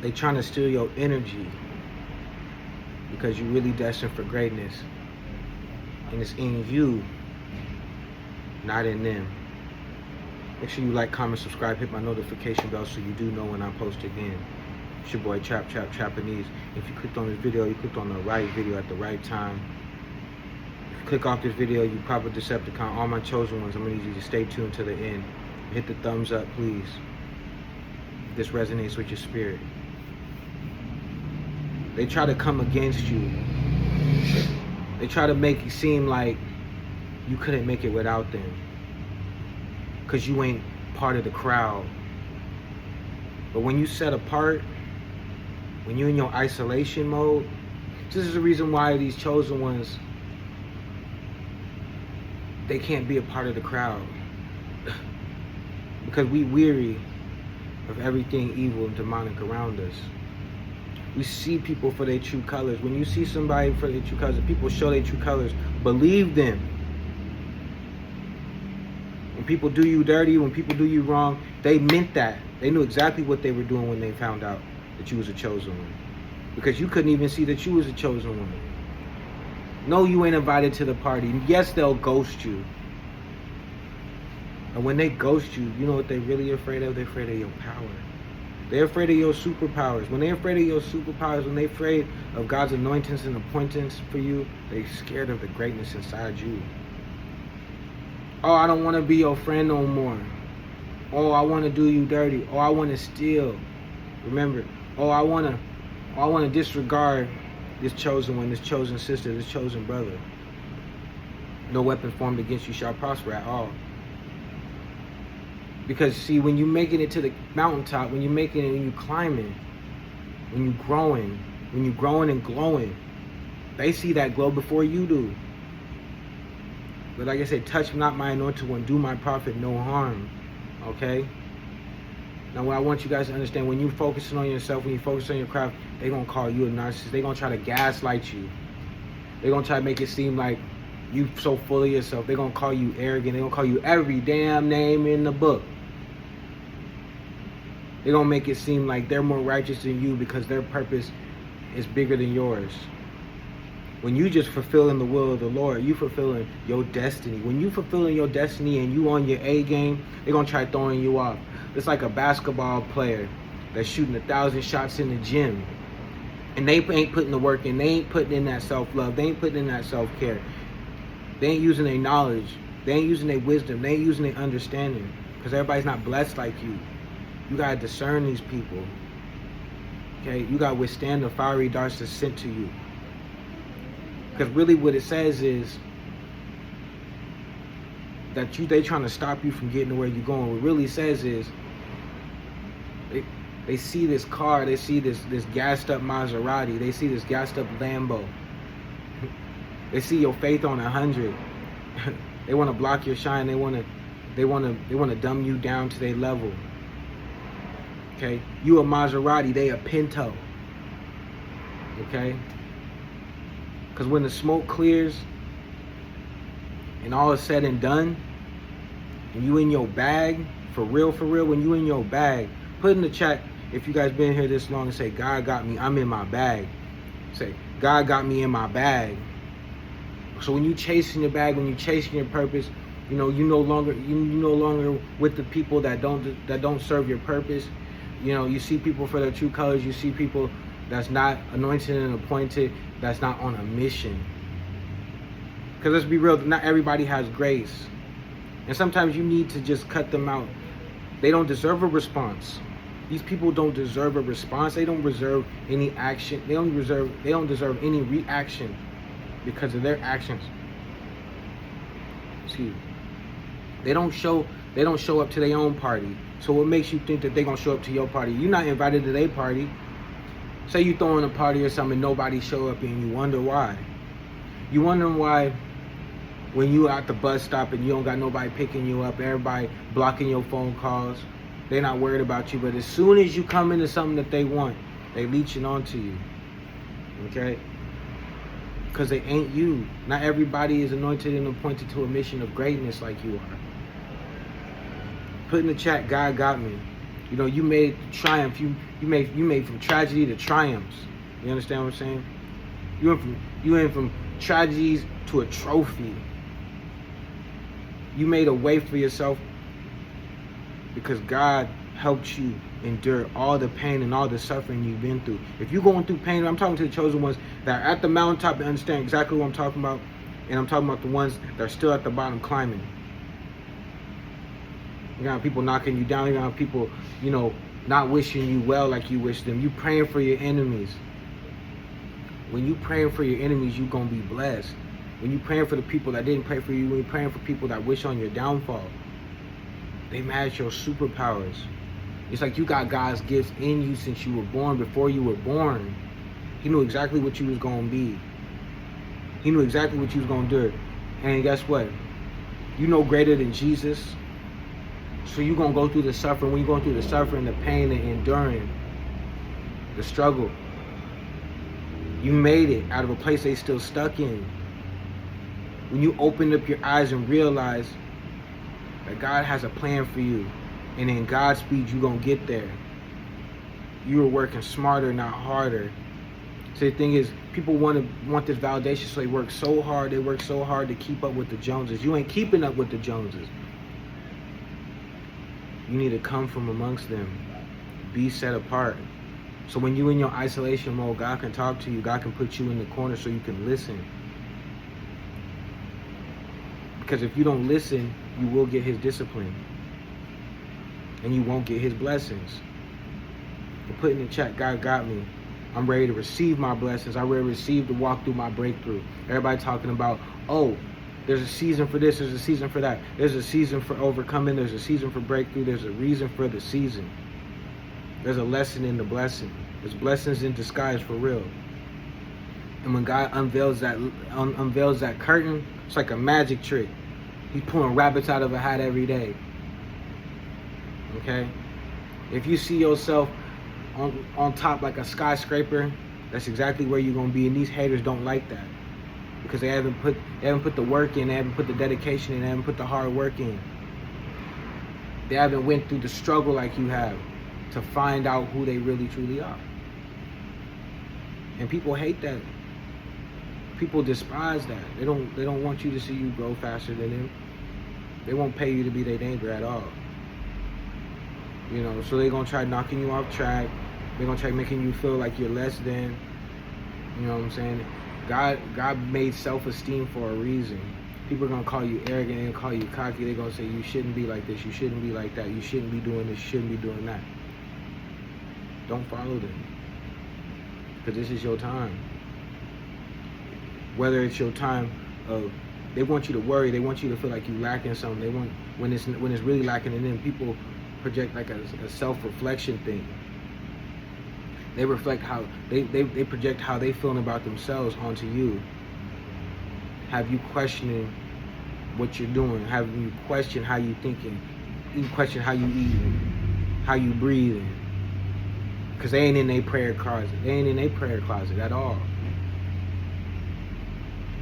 They trying to steal your energy because you're really destined for greatness. And it's in you, not in them. Make sure you like, comment, subscribe, hit my notification bell so you do know when I post again. It's your boy Japanese. If you clicked on this video, you clicked on the right video at the right time. If you click off this video, you proper Decepticon, all my chosen ones, I'm gonna need you to stay tuned to the end. Hit the thumbs up, please. If this resonates with your spirit. They try to come against you. They try to make it seem like you couldn't make it without them, because you ain't part of the crowd. But when you set apart, when you're in your isolation mode, this is the reason why these chosen ones, they can't be a part of the crowd. Because we weary of everything evil and demonic around us. We see people for their true colors. When you see somebody for their true colors, people show their true colors, believe them. When people do you dirty, when people do you wrong, they meant that. They knew exactly what they were doing when they found out that you was a chosen one. Because you couldn't even see that you was a chosen one. No, you ain't invited to the party. Yes, they'll ghost you. And when they ghost you, you know what they're really afraid of? They're afraid of your power. They're afraid of your superpowers. When they're afraid of your superpowers, when they're afraid of God's anointings and appointments for you, they're scared of the greatness inside you. Oh, I don't want to be your friend no more. Oh, I want to do you dirty. Oh, I want to steal. Remember, oh, I want to disregard this chosen one, this chosen sister, this chosen brother. No weapon formed against you shall prosper at all. Because see, when you're making it to the mountaintop, when you're making it, when you're climbing, when you're growing and glowing, they see that glow before you do. But like I said, touch not my anointed one, do my prophet no harm. Okay? Now what I want you guys to understand, when you're focusing on yourself, when you focus on your craft, they're going to call you a narcissist. They're going to try to gaslight you. They're going to try to make it seem like you so full of yourself. They're going to call you arrogant. They're going to call you every damn name in the book. They're going to make it seem like they're more righteous than you because their purpose is bigger than yours. When you just fulfilling the will of the Lord, you fulfilling your destiny. When you fulfilling your destiny and you on your A game, they're going to try throwing you off. It's like a basketball player that's shooting 1,000 shots in the gym. And they ain't putting the work in. They ain't putting in that self-love. They ain't putting in that self-care. They ain't using their knowledge. They ain't using their wisdom. They ain't using their understanding. Because everybody's not blessed like you. You got to discern these people. Okay? You got to withstand the fiery darts that's sent to you. Because really what it says is that they trying to stop you from getting to where you're going. What it really says is they see this car, they see this gassed up Maserati, they see this gassed up Lambo. They see your faith on 100. They want to block your shine. They want to dumb you down to their level. Okay? You a Maserati, they a Pinto. Okay? Because when the smoke clears and all is said and done, and you in your bag, for real, when you in your bag, put in the chat if you guys been here this long and say, God got me, I'm in my bag. Say, God got me in my bag. So when you chasing your bag, when you chasing your purpose, you know, you no longer with the people that don't serve your purpose. You know, you see people for their true colors. You see people that's not anointed and appointed, that's not on a mission. Because let's be real, not everybody has grace. And sometimes you need to just cut them out. They don't deserve a response. These people don't deserve a response. They don't deserve any action. They don't deserve any reaction because of their actions. See, they don't show up to their own party. So what makes you think that they're gonna show up to your party? You're not invited to their party. Say you throwing a party or something, nobody show up, and you wonder why. You wondering why when you at the bus stop and you don't got nobody picking you up, everybody blocking your phone calls, they're not worried about you. But as soon as you come into something that they want, they leeching onto you. Okay? Because they ain't you. Not everybody is anointed and appointed to a mission of greatness like you are. Put in the chat, God got me. You know, you made it to triumph. You made from tragedy to triumphs. You understand what I'm saying? You went from tragedies to a trophy. You made a way for yourself because God helped you endure all the pain and all the suffering you've been through. If you're going through pain, I'm talking to the chosen ones that are at the mountaintop and understand exactly what I'm talking about. And I'm talking about the ones that are still at the bottom climbing. You got people knocking you down. You got people, you know, not wishing you well like you wish them. You praying for your enemies. When you praying for your enemies, you going to be blessed. When you praying for the people that didn't pray for you, when you praying for people that wish on your downfall, they match your superpowers. It's like you got God's gifts in you since you were born. Before you were born, He knew exactly what you was going to be. He knew exactly what you was going to do. And guess what? You know greater than Jesus. So you're going to go through the suffering. When you're going through the suffering, the pain, the enduring, the struggle, you made it out of a place they still stuck in. When you open up your eyes and realize that God has a plan for you, and in God's speed, you're going to get there. You were working smarter, not harder. So the thing is, people want this validation, so they work so hard. They work so hard to keep up with the Joneses. You ain't keeping up with the Joneses. You need to come from amongst them. Be set apart. So when you're in your isolation mode, God can talk to you. God can put you in the corner so you can listen. Because if you don't listen, you will get His discipline. And you won't get His blessings. But put in the chat, God got me. I'm ready to receive my blessings. I'm ready to receive the walk through my breakthrough. Everybody talking about, oh, there's a season for this, there's a season for that. There's a season for overcoming, there's a season for breakthrough, there's a reason for the season. There's a lesson in the blessing. There's blessings in disguise for real. And when God unveils that curtain, it's like a magic trick. He's pulling rabbits out of a hat every day. Okay? If you see yourself on top like a skyscraper, that's exactly where you're gonna be. And these haters don't like that. Because they haven't put the work in, they haven't put the dedication in, they haven't put the hard work in. They haven't went through the struggle like you have to find out who they really truly are. And people hate that. People despise that. They don't want you to see you grow faster than them. They won't pay you to be their neighbor at all. You know, so they're gonna try knocking you off track. They're gonna try making you feel like you're less than. You know what I'm saying? God made self-esteem for a reason. People are gonna call you arrogant, they're gonna call you cocky, they're gonna say you shouldn't be like this, you shouldn't be like that, you shouldn't be doing this, you shouldn't be doing that. Don't follow them. Because this is your time. Whether it's your time of, they want you to worry, they want you to feel like you lacking something. They want, when it's really lacking in them, people project like a self-reflection thing. They reflect how, they project how they feeling about themselves onto you. Have you questioning what you're doing? Have you question how you thinking? You question how you eating? How you breathing? Because they ain't in their prayer closet. They ain't in their prayer closet at all.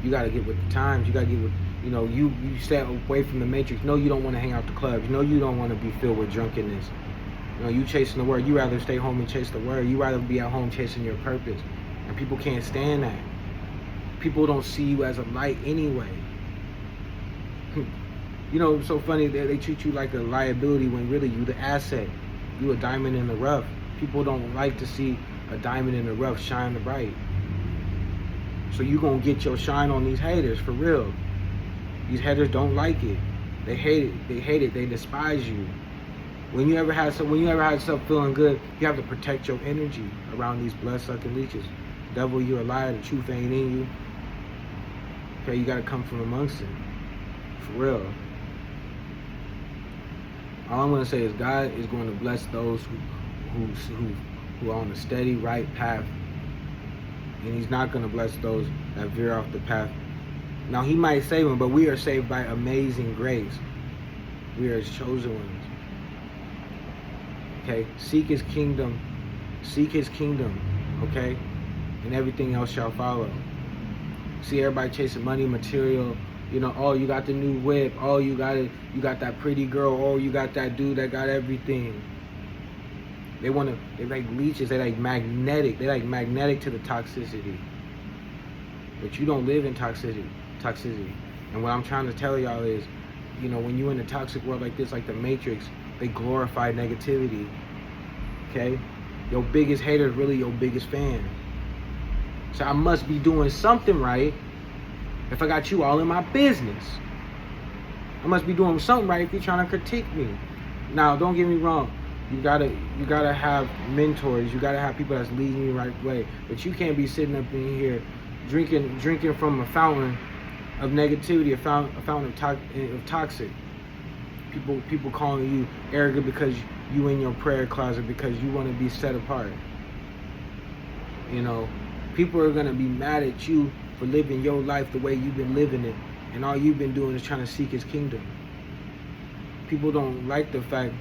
You got to get with the times. You got to get with, you know, you stay away from the matrix. No, you don't want to hang out the clubs. No, you don't want to be filled with drunkenness. You know, you chasing the word. You rather stay home and chase the word. You rather be at home chasing your purpose. And people can't stand that. People don't see you as a light anyway. You know, it's so funny that they treat you like a liability when really you the asset. You a diamond in the rough. People don't like to see a diamond in the rough shine bright. So you gonna get your shine on these haters for real. These haters don't like it. They hate it. They hate it. They despise you. When you ever had yourself feeling good, you have to protect your energy around these blood-sucking leeches. Devil, you're a liar. The truth ain't in you. Okay, you gotta come from amongst it. For real. All I'm gonna say is God is going to bless those who are on a steady right path. And He's not gonna bless those that veer off the path. Now He might save them, but we are saved by amazing grace. We are His chosen ones. Okay, seek His kingdom, okay, and everything else shall follow. See everybody chasing money, material, you know, oh, you got the new whip, oh, you got that pretty girl, oh, you got that dude that got everything. They like leeches. They like magnetic. They like magnetic to the toxicity. But you don't live in toxicity. And what I'm trying to tell y'all is, you know, when you're in a toxic world like this, like the Matrix, they glorify negativity. Okay? Your biggest hater is really your biggest fan. So I must be doing something right if I got you all in my business. I must be doing something right if you're trying to critique me. Now, don't get me wrong. You gotta have mentors. You gotta have people that's leading you the right way. But you can't be sitting up in here drinking from a fountain of negativity, a fountain of toxic. People calling you arrogant because you in your prayer closet because you want to be set apart. You know, people are gonna be mad at you for living your life the way you've been living it, and all you've been doing is trying to seek His kingdom. People don't like the fact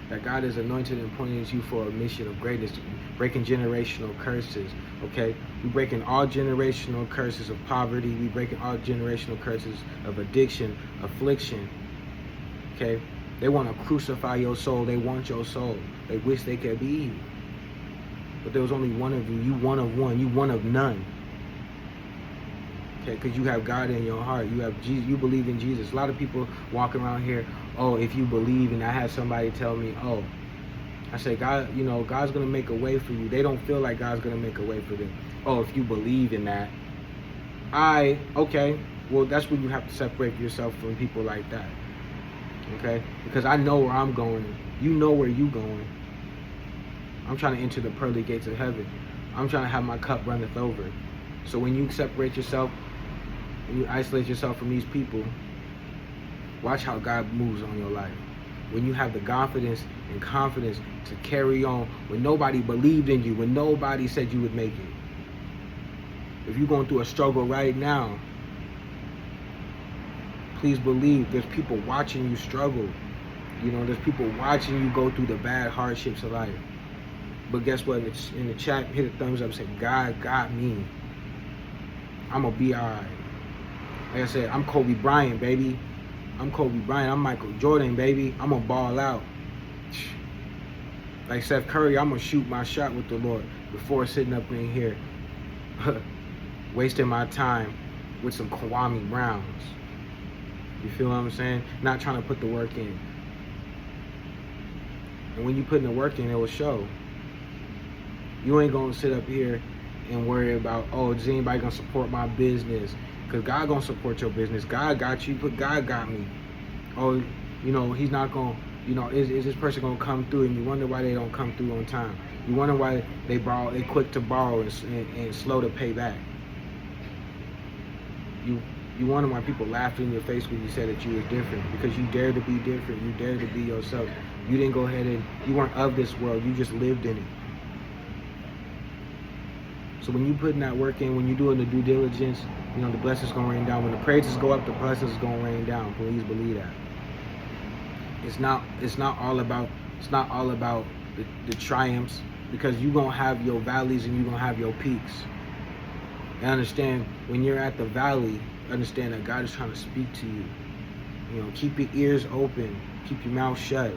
that God is anointed and appointed you for a mission of greatness, breaking generational curses, okay? We're breaking all generational curses of poverty. We're breaking all generational curses of addiction, affliction, okay? They want to crucify your soul. They want your soul. They wish they could be you. But there was only one of you. You one of one. You one of none. Okay, because you have God in your heart. You have Jesus. You believe in Jesus. A lot of people walk around here, oh, if you believe, and I had somebody tell me, oh, I say, God, you know, God's going to make a way for you. They don't feel like God's going to make a way for them. Oh, if you believe in that. Okay, well, that's when you have to separate yourself from people like that. Okay? Because I know where I'm going. You know where you're going. I'm trying to enter the pearly gates of heaven. I'm trying to have my cup runneth over. So when you separate yourself, and you isolate yourself from these people, watch how God moves on your life. When you have the confidence and confidence to carry on when nobody believed in you, when nobody said you would make it. If you're going through a struggle right now, please believe there's people watching you struggle. You know, there's people watching you go through the bad hardships of life. But guess what? It's in the chat, hit a thumbs up, say, God got me. I'm going to be all right. Like I said, I'm Kobe Bryant, baby. I'm Kobe Bryant. I'm Michael Jordan, baby. I'm going to ball out. Like Steph Curry, I'm going to shoot my shot with the Lord before sitting up in here wasting my time with some Kwame Browns. You feel what I'm saying? Not trying to put the work in. And when you put in the work in, it will show. You ain't going to sit up here and worry about, oh, is anybody going to support my business? Because God going to support your business. God got you, but God got me. Oh, you know, He's not going to, you know, is this person going to come through? And you wonder why they don't come through on time. You wonder why they quick to borrow and slow to pay back. You wonder why people laughed in your face when you said that you was different. Because you dared to be different. You dared to be yourself. You didn't go ahead and, you weren't of this world. You just lived in it. So when you putting that work in, when you're doing the due diligence, you know, the blessings going to rain down. When the praises go up, the blessings is going to rain down. Please believe that. It's not all about the triumphs, because you're going to have your valleys and you're going to have your peaks. And understand, when you're at the valley, understand that God is trying to speak to you. You know, keep your ears open, keep your mouth shut,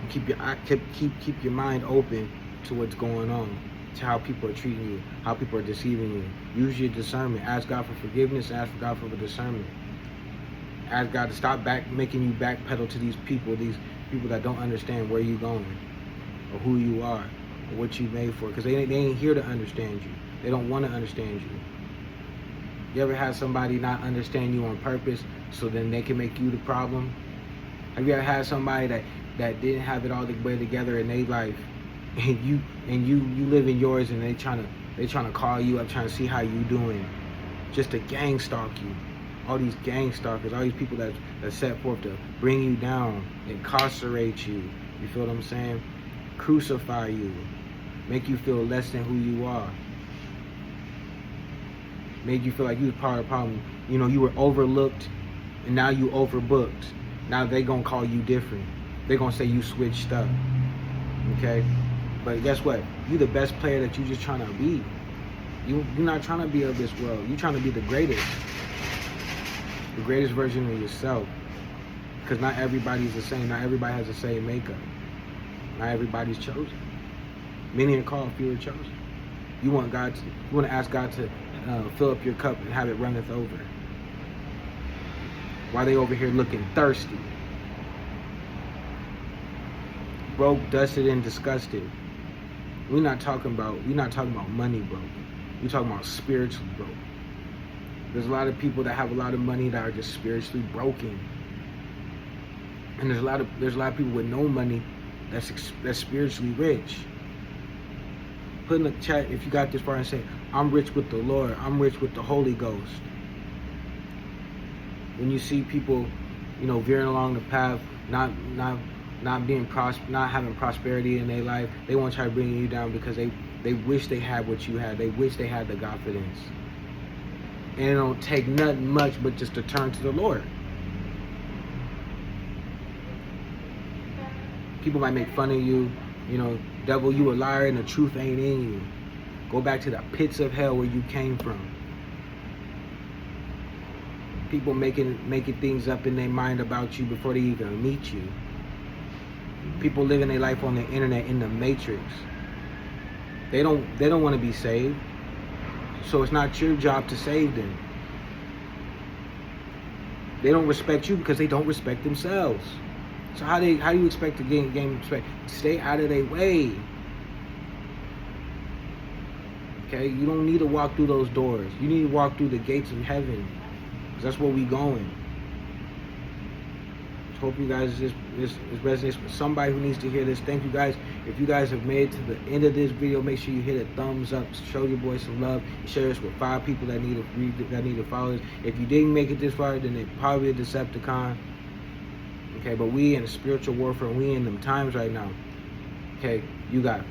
and keep your mind open to what's going on, to how people are treating you, how people are deceiving you. Use your discernment. Ask God for forgiveness. Ask for God for the discernment. Ask God to stop making you backpedal to these people that don't understand where you're going, or who you are, or what you made for. Because they ain't here to understand you. They don't want to understand you. You ever had somebody not understand you on purpose so then they can make you the problem? Have you ever had somebody that didn't have it all the way together in their life, and you live in yours, and they trying to call you up, trying to see how you doing, just to gang stalk you? All these gang stalkers, all these people that set forth to bring you down, incarcerate you. You feel what I'm saying? Crucify you, make you feel less than who you are. Made you feel like you was part of the problem. You know, you were overlooked, and now you overbooked. Now they gonna call you different. They gonna say you switched up. Okay? But guess what? You the best player that you just trying to be. You're not trying to be of this world. You're trying to be the greatest. The greatest version of yourself. Because not everybody's the same. Not everybody has the same makeup. Not everybody's chosen. Many are called, few are chosen. You want to ask God to fill up your cup and have it runneth over. While they over here looking thirsty. Broke, dusted, and disgusted. We're not talking about money broke. We're talking about spiritually broke. There's a lot of people that have a lot of money that are just spiritually broken. And there's a lot of people with no money that's spiritually rich. Put in the chat if you got this far and say, I'm rich with the Lord. I'm rich with the Holy Ghost. When you see people, veering along the path, not having prosperity in their life, they want to try to bring you down because they wish they had what you had. They wish they had the confidence. And it don't take nothing much but just to turn to the Lord. People might make fun of you, devil, you a liar and the truth ain't in you. Go back to the pits of hell where you came from. People making things up in their mind about you before they even meet you. People living their life on the internet in the matrix. They don't want to be saved. So it's not your job to save them. They don't respect you because they don't respect themselves. So how do you expect to gain respect? Stay out of their way. Okay, you don't need to walk through those doors. You need to walk through the gates of heaven, because that's where we going. Hope you guys this resonates with somebody who needs to hear this. Thank you guys. If you guys have made it to the end of this video, make sure you hit a thumbs up. Show your boy some love. Share this with 5 people that need to follow this. If you didn't make it this far, then they're probably a Decepticon. Okay, but we in spiritual warfare. We in them times right now. Okay, you got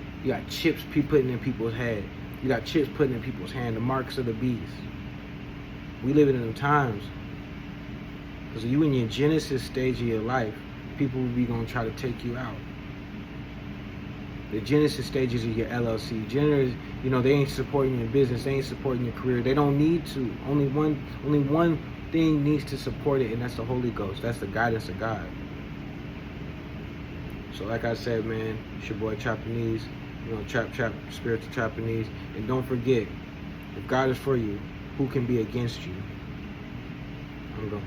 chips putting in people's head. You got chips putting in people's hand. The marks of the beast. We living in them times. Because you in your Genesis stage of your life, people will be going to try to take you out. The Genesis stages of your LLC. They ain't supporting your business. They ain't supporting your career. They don't need to. Only one thing needs to support it, and that's the Holy Ghost. That's the guidance of God. So like I said, man, it's your boy Japanese. Spiritual Japanese. And don't forget, if God is for you, who can be against you? I'm going.